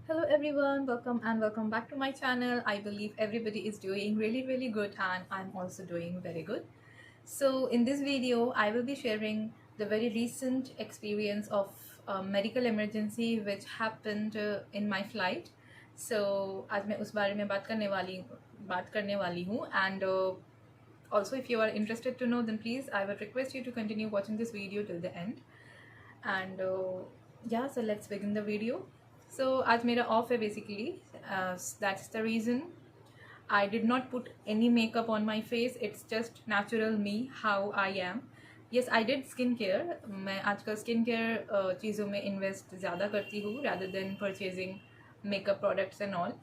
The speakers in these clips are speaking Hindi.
Hello everyone, welcome back to my channel. I believe everybody is doing really good and I'm also doing very good. So in this video, I will be sharing the very recent experience of a medical emergency which happened in my flight. So आज मैं उस बारे में बात करने वाली हूँ and also if you are interested to know then please I would request you to continue watching this video till the end. And yeah, so let's begin the video. So आज मेरा ऑफ है basically. That's the reason I did not put any makeup on my face. It's just natural me, how I am. Yes, I did skin care. मैं आजकल skin care चीज़ों में invest ज़्यादा करती हूँ rather than purchasing makeup products and all.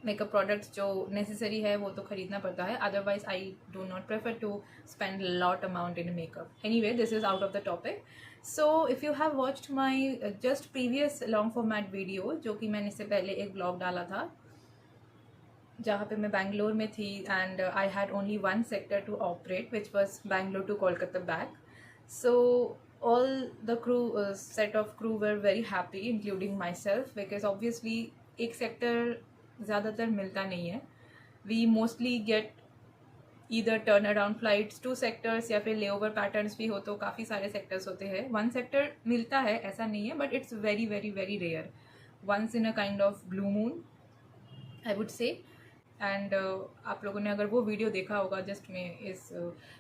Makeup products जो नेसेसरी है वो तो ख़रीदना पड़ता है, otherwise I do not prefer to spend lot amount in makeup. Anyway, this is out of the topic. So if you have watched my just previous long format video, जो कि मैंने इससे पहले एक ब्लॉग डाला था जहाँ पे मैं बैंगलोर में थी and I had only one sector to operate which was Bangalore to Kolkata back. So all the crew set of crew were very happy including myself because obviously एक सेक्टर ज़्यादातर मिलता नहीं है. We mostly get either turn around flights two sectors या फिर ले ओवर पैटर्न्स भी हो तो काफ़ी सारे सेक्टर्स होते हैं. वन सेक्टर मिलता है ऐसा नहीं है, but it's very very very rare, once in a kind of blue moon I would say. And आप लोगों ने अगर वो वीडियो देखा होगा, जस्ट में इस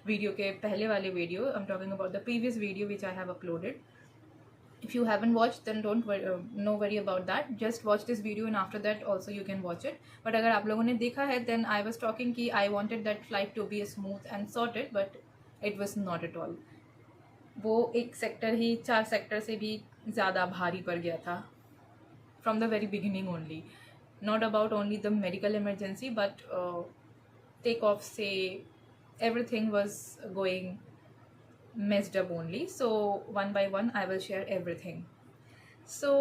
वीडियो के पहले वाले video, I am talking about the previous video which I have uploaded. If you haven't watched then don't no worry about that, just watch this video and after that also you can watch it. But अगर आप लोगों ने देखा है then I was talking कि I wanted that flight to be smooth and sorted, but it was not at all. वो एक सेक्टर ही 4 सेक्टर से भी ज़्यादा भारी पड़ गया था from the very beginning only. Not about only the medical emergency but take off say everything was going messed up only. So one by one I will share everything. So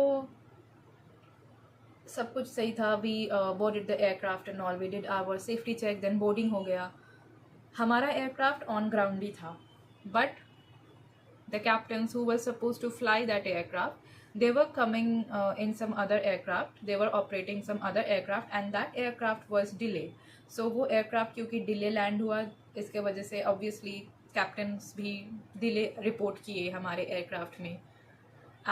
सब कुछ सही था. We boarded the aircraft and all, we did our safety check, then boarding हो गया. हमारा एयरक्राफ्ट ऑन ग्राउंड ही था, but the captains who were supposed to fly that aircraft, they were coming in some other aircraft, they were operating some other aircraft and that aircraft was delayed. So वो aircraft क्योंकि delay land हुआ, इसके वजह से obviously captains भी delay report किए हमारे aircraft में.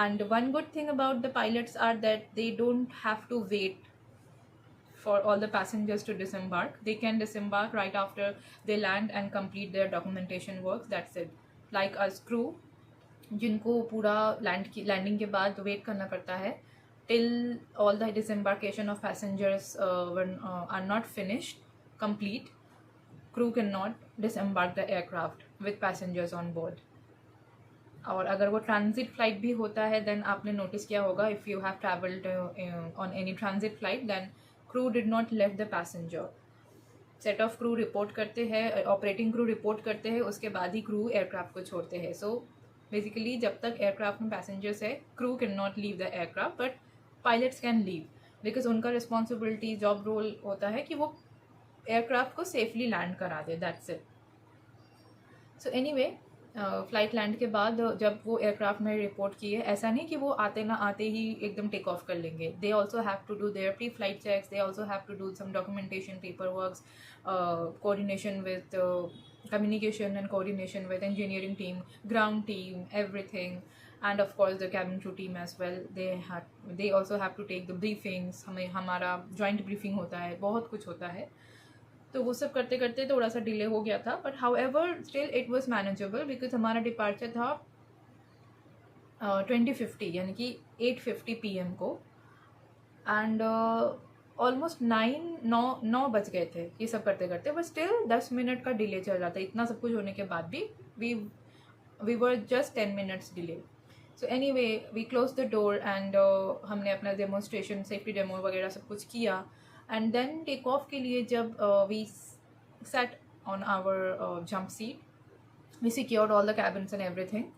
And one good thing about the pilots are that they don't have to wait for all the passengers to disembark. They can disembark right after they land and complete their documentation works. That's it. Like us crew, जिनको पूरा लैंडिंग के बाद वेट करना पड़ता है till all the disembarkation of passengers are not finished, complete. Crew cannot disembark the aircraft with passengers on board. और अगर वो ट्रांजिट फ्लाइट भी होता है देन आपने नोटिस किया होगा, if you have travelled on any transit flight then crew did not let the passenger. Set of crew report करते हैं, ऑपरेटिंग क्रू रिपोर्ट करते हैं, उसके बाद ही क्रू एयरक्राफ्ट को छोड़ते हैं. सो बेसिकली जब तक एयरक्राफ्ट में पैसेंजर्स है, crew can not leave the aircraft, but pilots can leave because उनका रिस्पॉन्सिबिलिटी जॉब रोल होता है कि वो एयरक्राफ्ट को सेफली लैंड करा दे. That's it. So anyway, flight land के बाद जब वो एयरक्राफ्ट में रिपोर्ट किए, ऐसा नहीं कि वो आते ना आते ही एकदम टेक ऑफ कर लेंगे. They also have to do their pre flight checks, they also have to do some documentation, paper works, coordination with communication and coordination with engineering team, ground team, everything, and of course the cabin crew team as well. They also have to take the briefings. हमें हमारा joint briefing होता है, बहुत कुछ होता है. तो वो सब करते करते थोड़ा सा डिले हो गया था, but how ever still it was manageable because हमारा डिपार्चर था 2050 यानी कि 8:50 PM को. एंड ऑलमोस्ट 9 बज गए थे ये सब करते करते, बट स्टिल 10 मिनट का डिले चल रहा था. इतना सब कुछ होने के बाद भी we were just 10 minutes delay. So any way we close the door and हमने अपना डेमोन्स्ट्रेशन, सेफ्टी डेमो वगैरह सब कुछ किया. एंड देन टेक ऑफ के लिए जब we sat on our jump seat, we secured all the cabins and everything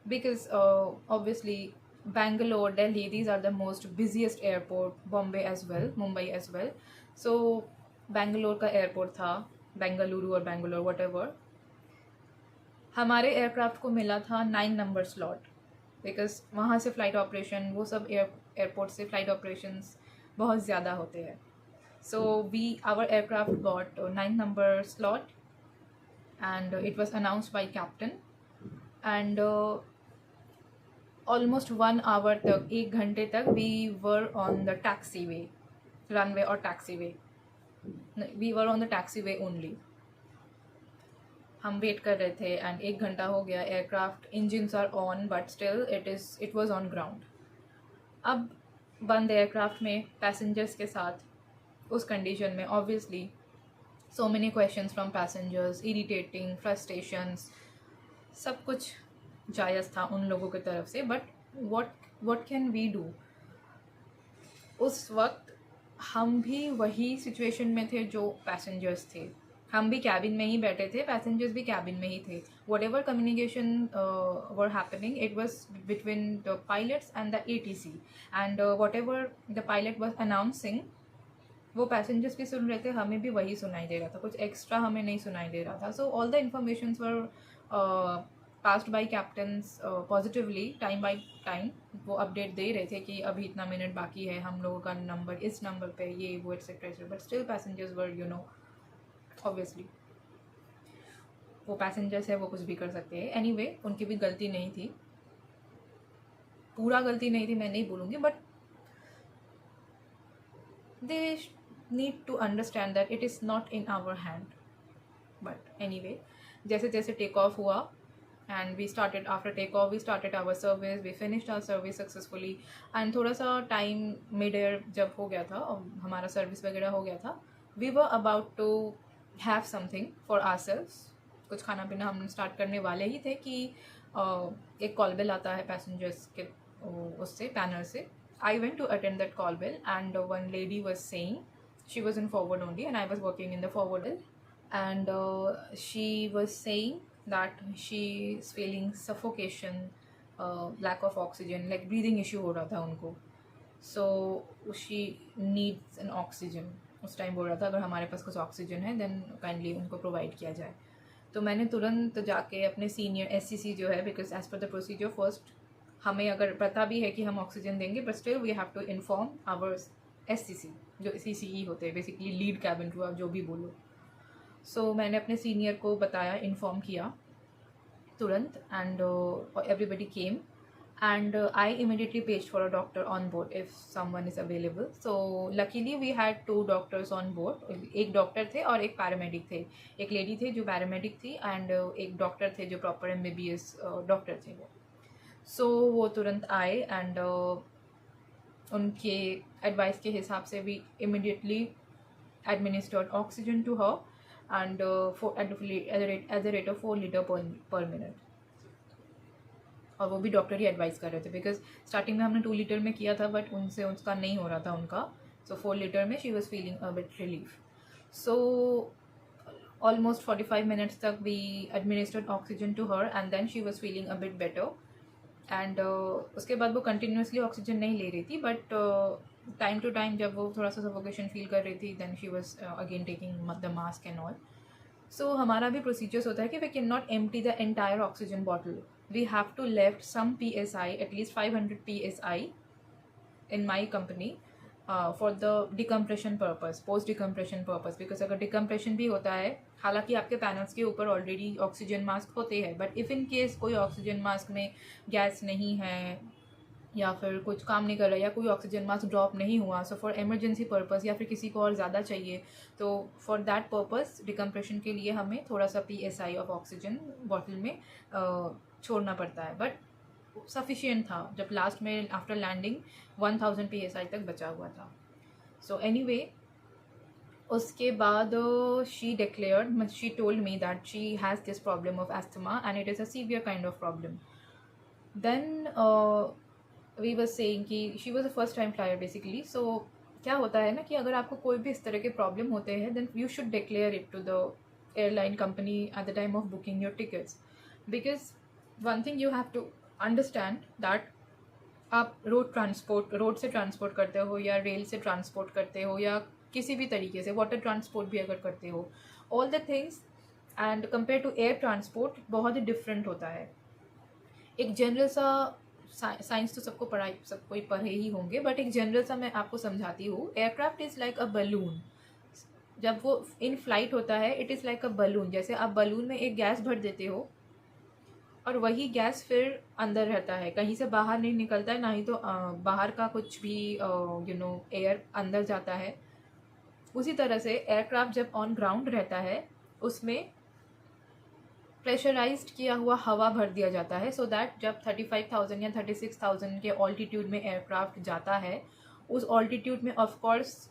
because obviously Bangalore, Delhi, these are the most busiest airport, Bombay as well, Mumbai as well. So Bangalore का airport था, Bengaluru और Bangalore whatever. हमारे aircraft को मिला था 9 नंबर slot. बिकॉज वहाँ से फ़्लाइट ऑपरेशन वो सब एयरपोर्ट से फ़्लाइट ऑपरेशंस बहुत ज़्यादा होते हैं. So our aircraft got 9 number slot, and it was announced by captain, and almost 1 hour तक 1 घंटे तक we were on the taxiway, runway or taxiway. We were on the taxiway only. हम वेट कर रहे थे एंड 1 घंटा हो गया. Aircraft engines are on but still it was on ground. अब बंद एयरक्राफ्ट में पैसेंजर्स के साथ उस कंडीशन में obviously so many questions from passengers, irritating, frustrations, सब कुछ जायज़ था उन लोगों की तरफ से. But what can we do? उस वक्त हम भी वही सिचुएशन में थे जो पैसेंजर्स थे. हम भी कैबिन में ही बैठे थे, पैसेंजर्स भी कैबिन में ही थे. What ever communication were happening, it was between the pilots and the ATC, and what ever the pilot was announcing वो पैसेंजर्स भी सुन रहे थे, हमें भी वही सुनाई दे रहा था, कुछ एक्स्ट्रा हमें नहीं सुनाई दे रहा था. So all the informations were passed by captains positively, time by time वो अपडेट दे रहे थे कि अभी इतना मिनट बाकी है, हम लोगों का नंबर इस नंबर पे, ये वो etcetera. But still passengers were obviously वो पैसेंजर्स है, वो कुछ भी कर सकते हैं. एनीवे, उनकी भी गलती नहीं थी, पूरा गलती नहीं थी मैं नहीं बोलूँगी, but they need to understand that it is not in our hand. But anyway, जैसे जैसे टेक ऑफ हुआ and we started, after takeoff we started our service, we finished our service successfully, and थोड़ा सा टाइम मिड एयर जब हो गया था और हमारा सर्विस वगैरह हो गया था, we were about to have something for ourselves. कुछ खाना पीना हम स्टार्ट करने वाले ही थे कि एक कॉल बेल आता है पैसेंजर्स के उससे, पैनल से. I went to attend that call bell, and one lady was saying, she was in forward only and I was working in the forward, and she was saying that she is feeling suffocation, lack of oxygen, like breathing issue हो रहा था उनको. So she needs an oxygen. उस टाइम बोल रहा था अगर हमारे पास कुछ ऑक्सीजन है देन काइंडली उनको प्रोवाइड किया जाए. तो मैंने तुरंत जाके अपने सीनियर SCC जो है, because as per the procedure first हमें अगर पता भी है कि हम ऑक्सीजन देंगे, but still we have to inform our SCC जो CCE होते हैं, बेसिकली लीड कैबिन क्रू, आप जो भी बोलो. सो मैंने अपने सीनियर को बताया, इन्फॉर्म किया तुरंत, and everybody came, and I immediately paged for a doctor on board if someone is available. So luckily we had 2 doctors on board. एक डॉक्टर थे और एक पैरामेडिक थे. एक लेडी थे जो पैरामेडिक थी, एंड एक डॉक्टर थे जो प्रॉपर MBBS डॉक्टर थे वो. सो वो तुरंत आए, एंड उनके एडवाइस के हिसाब से we immediately administered oxygen to her, and at the rate of 4 liter per minute. और वो भी डॉक्टर ही एडवाइस कर रहे थे, बिकॉज स्टार्टिंग में हमने 2 लीटर में किया था, बट उनसे उसका नहीं हो रहा था उनका. सो 4 लीटर में she was feeling a bit relief. So almost 45 minutes तक we administered oxygen to her, and then she was feeling a bit better. And उसके बाद वो कंटिन्यूसली ऑक्सीजन नहीं ले रही थी, बट टाइम टू टाइम जब वो थोड़ा सा सफोकेशन फील कर रही थी, then she was again taking the mask and all. So हमारा भी प्रोसीजर्स होता है कि we can not empty the entire oxygen bottle. We have to left some PSI, at least 500 PSI in my company for the decompression purpose, post decompression purpose. because अगर decompression भी होता है, हालांकि आपके पैनल्स के ऊपर ऑलरेडी ऑक्सीजन मास्क होते हैं, बट इफ़ इन केस कोई ऑक्सीजन मास्क में गैस नहीं है या फिर कुछ काम नहीं कर रहा, या कोई ऑक्सीजन मास्क ड्रॉप नहीं हुआ, सो फॉर इमरजेंसी पर्पस या फिर किसी को और ज़्यादा चाहिए, तो फॉर दैट पर्पस डिकम्प्रेशन के लिए हमें थोड़ा सा PSI ऑफ ऑक्सीजन बॉटल में छोड़ना पड़ता है. बट सफिशिएंट था, जब लास्ट में आफ्टर लैंडिंग 1000 PSI तक बचा हुआ था. सो एनीवे, उसके बाद she declared, she told me that she has this problem of asthma and it is a severe kind of problem. Then we was saying कि she was a first time flyer basically. So क्या होता है ना कि अगर आपको कोई भी इस तरह के प्रॉब्लम होते हैं, then you should declare it to the airline company at the time of booking your tickets. Because one thing you have to understand that आप रोड से ट्रांसपोर्ट करते हो, या रेल से ट्रांसपोर्ट करते हो, या किसी भी तरीके से वाटर ट्रांसपोर्ट भी अगर करते हो, all the things and compare to air transport बहुत ही डिफरेंट होता है. एक जनरल सा साइंस तो सबको ही पढ़े ही होंगे, बट एक जनरल सा मैं आपको समझाती हूँ. Aircraft is like a balloon. जब वो इन फ्लाइट होता है, it is like a balloon. जैसे आप बलून में एक गैस भर देते हो और वही गैस फिर अंदर रहता है, कहीं से बाहर नहीं निकलता है, ना ही तो बाहर का कुछ भी एयर अंदर जाता है. उसी तरह से एयरक्राफ्ट जब ऑन ग्राउंड रहता है, उसमें प्रेशराइज्ड किया हुआ हवा भर दिया जाता है, सो दैट जब 35,000 या 36,000 के ऑल्टीट्यूड में एयरक्राफ्ट जाता है, उस ऑल्टीट्यूड में of course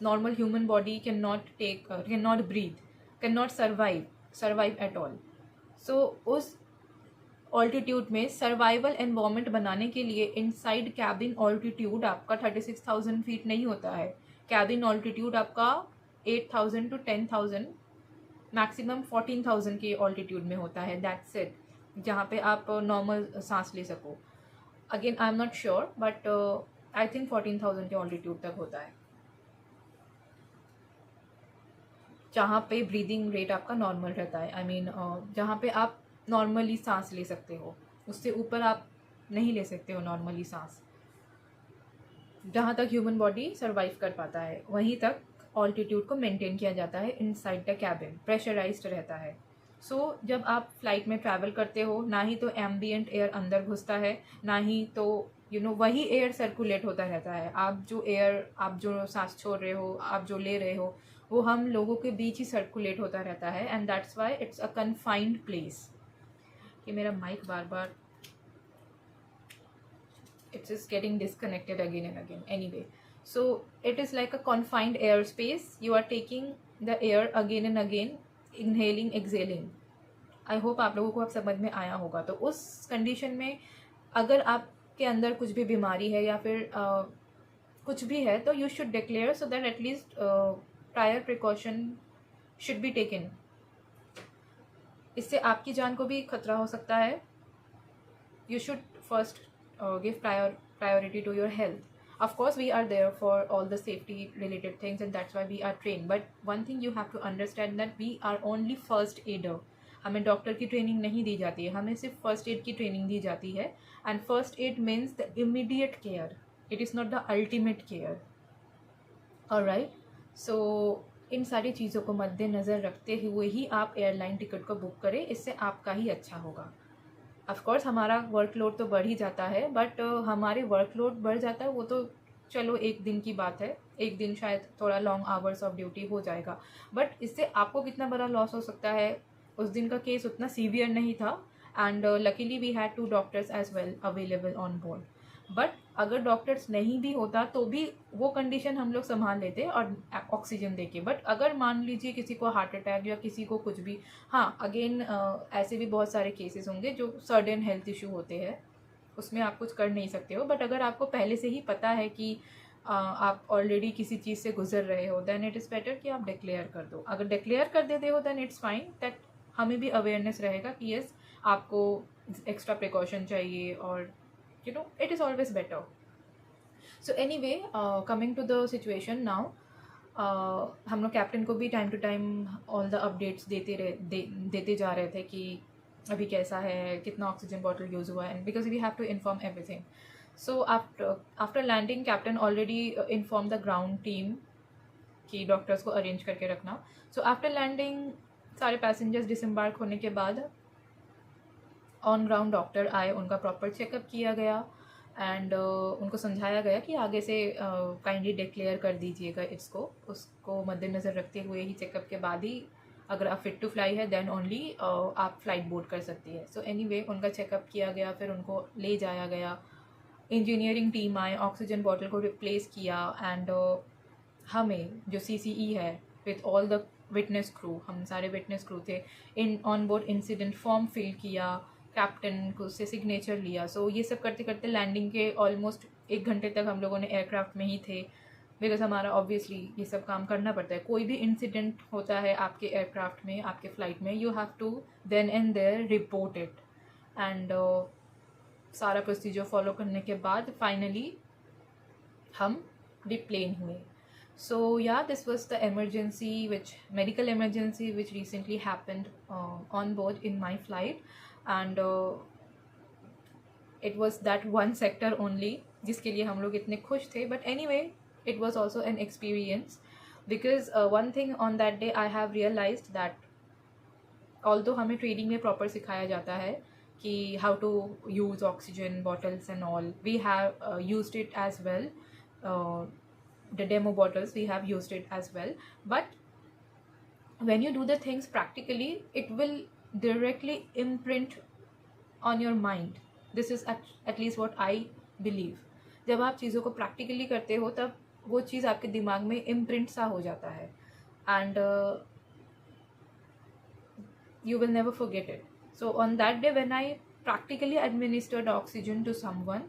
normal human body can not breathe, can not survive at all. So उस ऑल्टीट्यूड में सर्वाइवल एनवायरनमेंट बनाने के लिए इनसाइड कैबिन ऑल्टीट्यूड आपका 36,000 फीट नहीं होता है. कैबिन ऑल्टीट्यूड आपका 8,000 to 10,000, मैक्सिमम 14,000 के ऑल्टीट्यूड में होता है. दैट्स इट, जहाँ पे आप नॉर्मल सांस ले सको. Again I am not sure, but I think 14,000 के ऑल्टीट्यूड तक होता है, जहाँ पे ब्रीदिंग रेट आपका नॉर्मल रहता है. आई मीन जहाँ पे आप नॉर्मली सांस ले सकते हो, उससे ऊपर आप नहीं ले सकते हो नॉर्मली सांस. जहाँ तक ह्यूमन बॉडी सर्वाइव कर पाता है, वहीं तक ऑल्टीट्यूड को मेंटेन किया जाता है इनसाइड द कैबिन, प्रेशराइज्ड रहता है. सो जब आप फ्लाइट में ट्रैवल करते हो, ना ही तो एम्बियंट एयर अंदर घुसता है, ना ही तो वही एयर सर्कुलेट होता रहता है. आप जो सांस छोड़ रहे हो, आप जो ले रहे हो, वो हम लोगों के बीच ही सर्कुलेट होता रहता है. And that's why it's a confined place. कि मेरा माइक बार बार it's just getting disconnected again and again. Anyway, so it is like a confined airspace. You are taking the air again and again, inhaling, exhaling. I hope आप लोगों को अब समझ में आया होगा. तो उस कंडीशन में अगर आपके अंदर कुछ भी बीमारी है या फिर कुछ भी है, तो you should declare, so that at least prior precaution should be taken. इससे आपकी जान को भी खतरा हो सकता है. You should first give priority to your health. Of course we are there for all the safety related things, and that's why we are trained, but one thing you have to understand that we are only first aider. हमें डॉक्टर की ट्रेनिंग नहीं दी जाती है, हमें सिर्फ फर्स्ट एड की ट्रेनिंग दी जाती है. And first aid means the immediate care, it is not the ultimate care. Alright, so इन सारी चीज़ों को मद्देनज़र रखते हुए ही आप एयरलाइन टिकट को बुक करें, इससे आपका ही अच्छा होगा. ऑफकोर्स हमारा वर्कलोड तो बढ़ ही जाता है, बट हमारे वर्कलोड बढ़ जाता है वो तो चलो एक दिन की बात है. एक दिन शायद थोड़ा लॉन्ग आवर्स ऑफ ड्यूटी हो जाएगा, बट इससे आपको कितना बड़ा लॉस हो सकता है. उस दिन का केस उतना सीवियर नहीं था, and luckily we had 2 doctors as well available on board. But अगर डॉक्टर्स नहीं भी होता तो भी वो कंडीशन हम लोग संभाल लेते और ऑक्सीजन देके. बट अगर मान लीजिए किसी को हार्ट अटैक या किसी को कुछ भी, हाँ अगेन ऐसे भी बहुत सारे केसेस होंगे जो सडन हेल्थ इशू होते हैं, उसमें आप कुछ कर नहीं सकते हो. बट अगर आपको पहले से ही पता है कि आप ऑलरेडी किसी चीज़ से गुजर रहे हो, देन इट इज़ बेटर कि आप डिक्लेयर कर दो. अगर डिक्लेयर कर देते हो देन इट्स फाइन, दैट हमें भी अवेयरनेस रहेगा कि यस आपको एक्स्ट्रा प्रिकॉशन चाहिए, और it is always better. So anyway, coming to the situation now, हम लोग कैप्टन को भी time to time all the updates देते जा रहे थे कि अभी कैसा है, कितना ऑक्सीजन बॉटल यूज़ हुआ है, because we have to inform everything. So after landing captain already inform the ground team कि डॉक्टर्स को अरेंज करके रखना. सो आफ्टर लैंडिंग सारे पैसेंजर्स डिसम्बार्क होने के बाद ऑन ग्राउंड डॉक्टर आए, उनका प्रॉपर चेकअप किया गया, एंड उनको समझाया गया कि आगे से काइंडली डिक्लेयर कर दीजिएगा उसको मद्देनज़र रखते हुए ही चेकअप के बाद ही अगर आप फिट टू फ्लाई है देन ओनली आप फ्लाइट बोर्ड कर सकती है. सो एनीवे उनका चेकअप किया गया, फिर उनको ले जाया गया. इंजीनियरिंग टीम आए, ऑक्सीजन बॉटल को रिप्लेस किया, एंड हमें जो CCE है with all the witness crew, हम सारे विटनेस क्रू थे, on board incident form fill किया, कैप्टन को उससे सिग्नेचर लिया. सो ये सब करते करते लैंडिंग के ऑलमोस्ट 1 घंटे तक हम लोगों ने एयरक्राफ्ट में ही थे, बिकॉज हमारा ऑब्वियसली ये सब काम करना पड़ता है. कोई भी इंसिडेंट होता है आपके एयरक्राफ्ट में, आपके फ़्लाइट में, you have to then and there report it. And सारा प्रोसीजर फॉलो करने के बाद फाइनली हम डिप्लेन हुए. So yeah, this was the medical emergency which recently happened on board in my flight. And it was that one sector only जिसके लिए हम लोग इतने खुश थे. But anyway, it was also an experience because one thing on that day I have realized that although हमें ट्रेडिंग में प्रॉपर सिखाया जाता है कि how to use oxygen bottles and all, we have used it as well, the demo bottles we have used it as well, but when you do the things practically it will directly imprint on your mind. This is at least what I believe. जब आप चीज़ों को प्रैक्टिकली करते हो तब वो चीज़ आपके दिमाग में इम्प्रिंट सा हो जाता है and you will never forget it. So on that day when I practically administered oxygen to someone,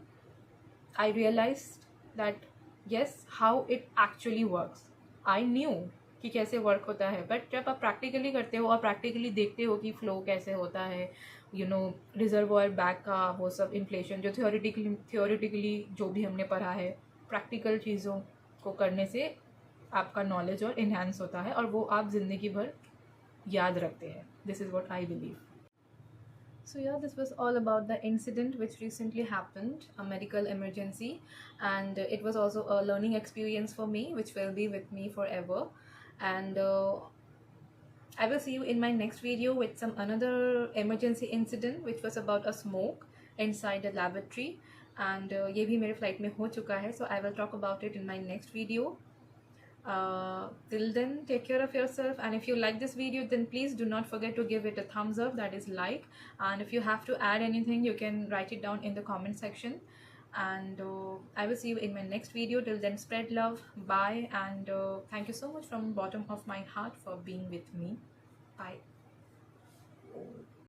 I realized that yes, how it actually works. I knew कि कैसे वर्क होता है, बट जब आप प्रैक्टिकली करते हो और प्रैक्टिकली देखते हो कि फ्लो कैसे होता है, यू नो रिजर्वॉयर बैग का वो सब इन्फ्लेशन जो थियोरेटिकली जो भी हमने पढ़ा है, प्रैक्टिकल चीज़ों को करने से आपका नॉलेज और इन्हांस होता है और वो आप ज़िंदगी भर याद रखते हैं. This is what I believe. So yeah, this was all about the incident which recently happened, a medical emergency, and it was also a learning experience for me which will be with me forever. And I will see you in my next video with some another emergency incident which was about a smoke inside the laboratory, and ये भी मेरे flight में हो चुका है, so I will talk about it in my next video. Till then, take care of yourself, and if you like this video then please do not forget to give it a thumbs up, that is like, and if you have to add anything you can write it down in the comment section, and I will see you in my next video. Till then, spread love, bye, and thank you so much from the bottom of my heart for being with me. Bye.